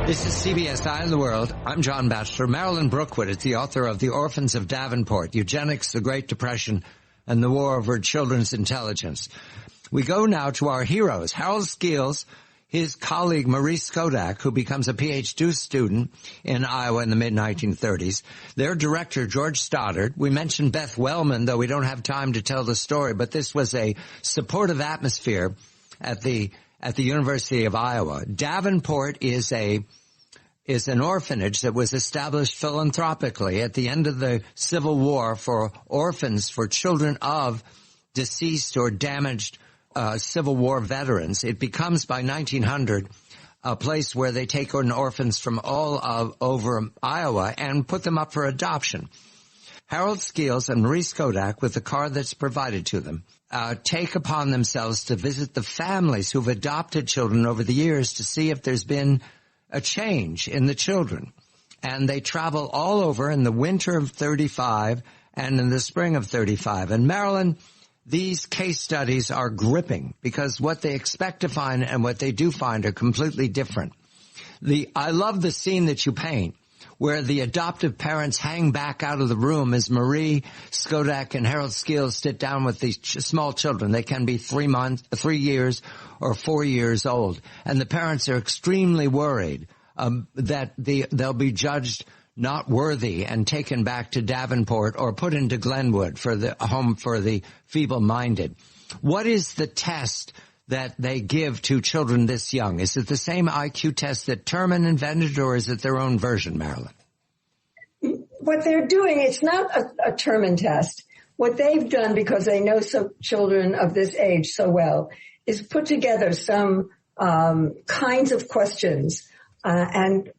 This is CBS Eye on the World. I'm John Batchelor. Marilyn Brookwood is the author of The Orphans of Davenport, Eugenics, the Great Depression, and the War Over Children's Intelligence. We go now to our heroes. Harold Skeels, his colleague Marie Skodak, who becomes a PhD student in Iowa in the mid-1930s. Their director, George Stoddard. We mentioned Beth Wellman, though we don't have time to tell the story, but this was a supportive atmosphere at the University of Iowa. Davenport is an orphanage that was established philanthropically at the end of the Civil War for orphans, for children of deceased or damaged Civil War veterans. It becomes by 1900 a place where they take on orphans from all over Iowa and put them up for adoption. Harold Skeels and Marie Skodak, with the car that's provided to them, take upon themselves to visit the families who've adopted children over the years to see if there's been a change in the children. And they travel all over in the winter of 35 and in the spring of 35. And Marilyn, these case studies are gripping because what they expect to find and what they do find are completely different. I love the scene that you paint, where the adoptive parents hang back out of the room as Marie Skodak and Harold Skeels sit down with these small children. They can be 3 years or 4 years old. And the parents are extremely worried that they'll be judged not worthy and taken back to Davenport or put into Glenwood for the home for the feeble-minded. What is the test that they give to children this young? Is it the same IQ test that Terman invented, or is it their own version, Marilyn? What they're doing, it's not a Terman test. What they've done, because they know children of this age so well, is put together some kinds of questions and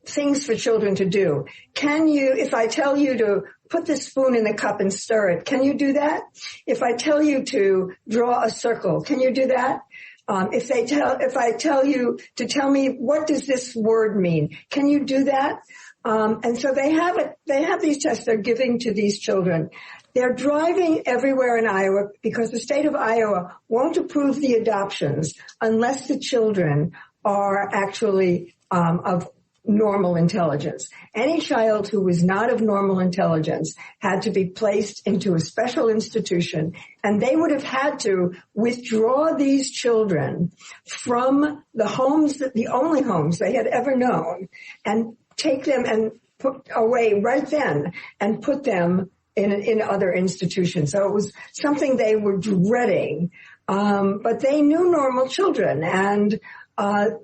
things for children to do. If I tell you to put the spoon in the cup and stir it, can you do that? If I tell you to draw a circle, can you do that? If I tell you to tell me what does this word mean, can you do that? And so they have these tests they're giving to these children. They're driving everywhere in Iowa because the state of Iowa won't approve the adoptions unless the children are actually of normal intelligence. Any child who was not of normal intelligence had to be placed into a special institution, and they would have had to withdraw these children from the only homes they had ever known, and take them and put away right then and put them in other institutions. So it was something they were dreading, but they knew normal children, and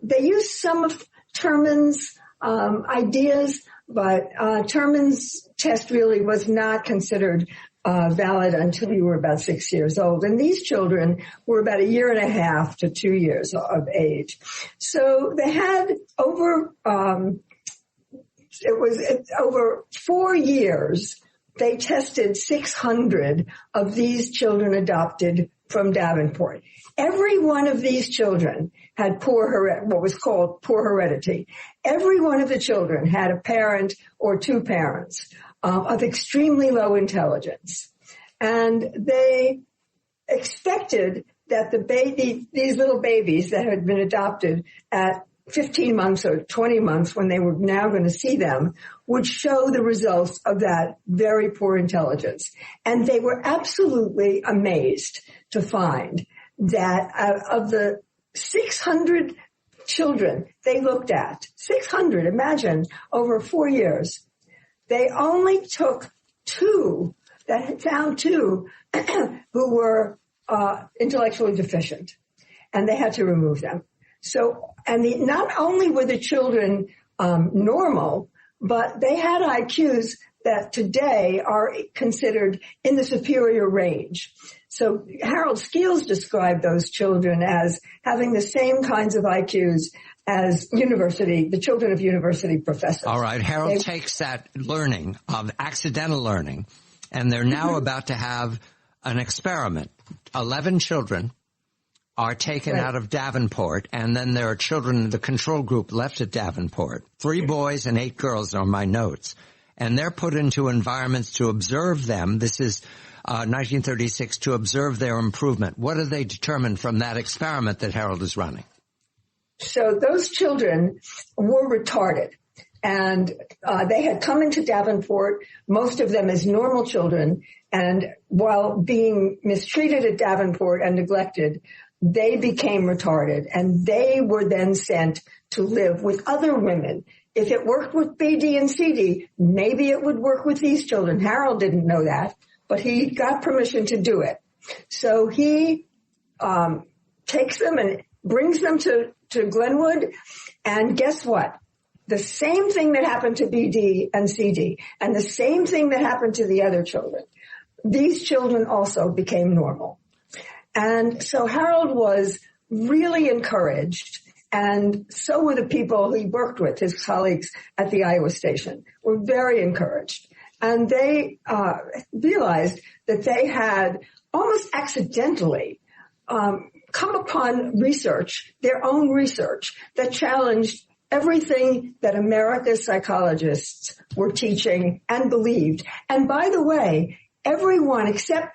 they used some of Terman's ideas, but Terman's test really was not considered valid until you were about 6 years old. And these children were about 1.5 to 2 years of age. So they had over 4 years, they tested 600 of these children adopted from Davenport. Every one of these children had what was called poor heredity. Every one of the children had a parent or two parents of extremely low intelligence. And they expected that these little babies that had been adopted at 15 months or 20 months, when they were now going to see them, would show the results of that very poor intelligence. And they were absolutely amazed to find that of the 600 children they looked at, 600, imagine, over 4 years, they only took found two who were intellectually deficient, and they had to remove them. So, not only were the children normal, but they had IQs that today are considered in the superior range. So Harold Skeels described those children as having the same kinds of IQs as the children of university professors. All right. Harold takes that learning, accidental learning, and they're now about to have an experiment. 11 children are taken out of Davenport, and then there are children in the control group left at Davenport. 3 boys and 8 girls are my notes. And they're put into environments to observe them. This is 1936, to observe their improvement. What do they determine from that experiment that Harold is running? So those children were retarded. And they had come into Davenport, most of them as normal children. And while being mistreated at Davenport and neglected, they became retarded. And they were then sent to live with other women. If it worked with BD and CD, maybe it would work with these children. Harold didn't know that, but he got permission to do it. So he takes them and brings them to Glenwood. And guess what? The same thing that happened to BD and CD and the same thing that happened to the other children, these children also became normal. And so Harold was really encouraged, and so were the people he worked with, his colleagues at the Iowa station, were very encouraged. And they realized that they had almost accidentally come upon research, their own research, that challenged everything that America's psychologists were teaching and believed. And by the way, everyone except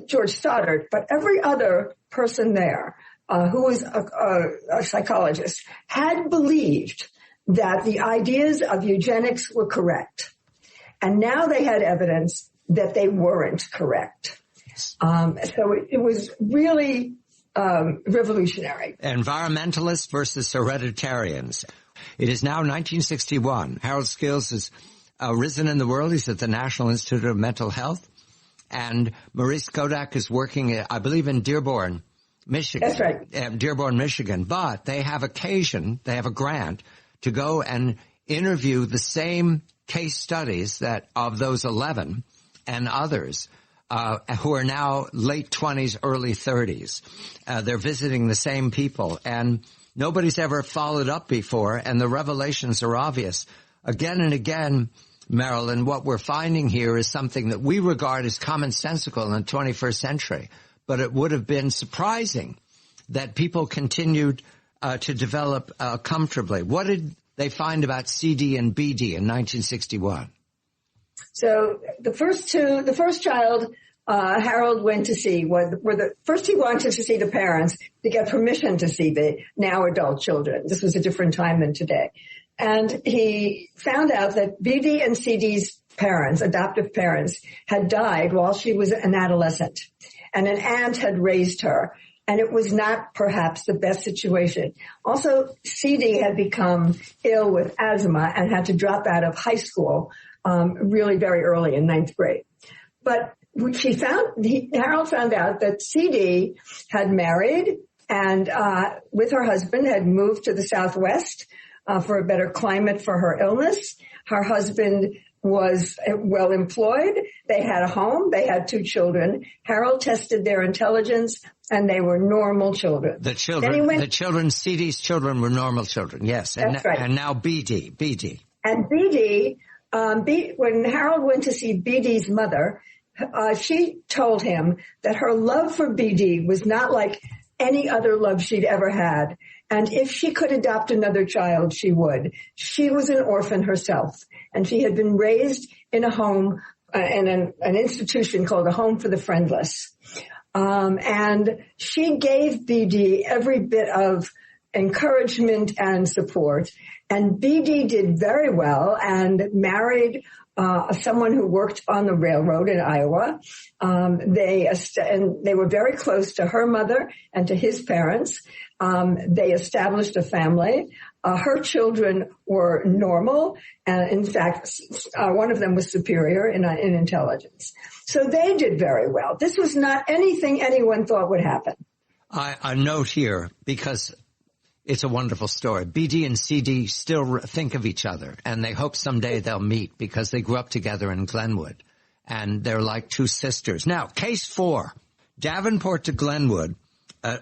George Stoddard, but every other person there who was a psychologist had believed that the ideas of eugenics were correct. And now they had evidence that they weren't correct. So it was really revolutionary. Environmentalists versus hereditarians. It is now 1961. Harold Skeels has risen in the world. He's at the National Institute of Mental Health. And Marie Skodak is working, I believe, in Dearborn, Michigan. That's right. Dearborn, Michigan. But they have a grant to go and interview the same case studies that of those 11 and others who are now late 20s, early 30s. They're visiting the same people, and nobody's ever followed up before, and the revelations are obvious. Again and again, Marilyn, what we're finding here is something that we regard as commonsensical in the 21st century, but it would have been surprising that people continued to develop comfortably. What did they find about CD and BD in 1961? So the first child Harold went to see first he wanted to see the parents to get permission to see the now adult children. This was a different time than today. And he found out that BD and CD's parents, adoptive parents, had died while she was an adolescent, and an aunt had raised her. And it was not perhaps the best situation. Also, CD had become ill with asthma and had to drop out of high school really very early in 9th grade. But Harold found out that CD had married and with her husband had moved to the Southwest for a better climate for her illness. Her husband was well employed. They had a home. They had 2 children. Harold tested their intelligence, and they were normal children. The children, CD's children were normal children. Yes. That's right. And now BD. And BD, when Harold went to see BD's mother, she told him that her love for BD was not like any other love she'd ever had. And if she could adopt another child, she would. She was an orphan herself, and she had been raised in a home, in an institution called a Home for the Friendless. And she gave BD every bit of encouragement and support. And BD did very well and married someone who worked on the railroad in Iowa. They were very close to her mother and to his parents. They established a family. Her children were normal. In fact, one of them was superior in intelligence. So they did very well. This was not anything anyone thought would happen. I note here, because it's a wonderful story. BD and CD still think of each other, and they hope someday they'll meet because they grew up together in Glenwood, and they're like 2 sisters. Now, case 4, Davenport to Glenwood,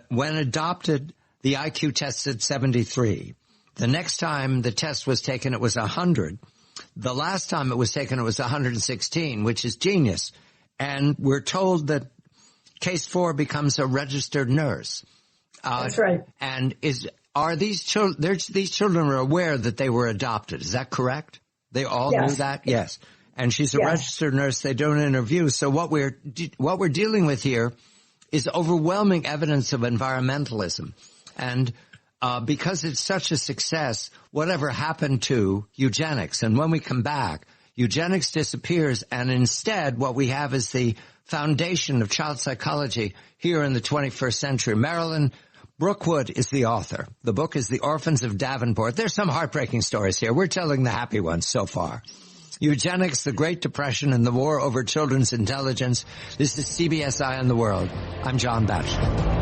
when adopted, the IQ test said 73. The next time the test was taken, it was 100. The last time it was taken, it was 116, which is genius. And we're told that case 4 becomes a registered nurse. That's right. And these children are aware that they were adopted. Is that correct? They all knew that? Yes. And she's a registered nurse. They don't interview. So what we're dealing with here is overwhelming evidence of environmentalism. And because it's such a success, whatever happened to eugenics? And when we come back, eugenics disappears, and instead what we have is the foundation of child psychology here in the 21st century. Marilyn Brookwood is the author. The book is The Orphans of Davenport. There's some heartbreaking stories here. We're telling the happy ones so far. Eugenics, the Great Depression, and the War over Children's Intelligence. This is CBS Eye on the World. I'm John Batchelor.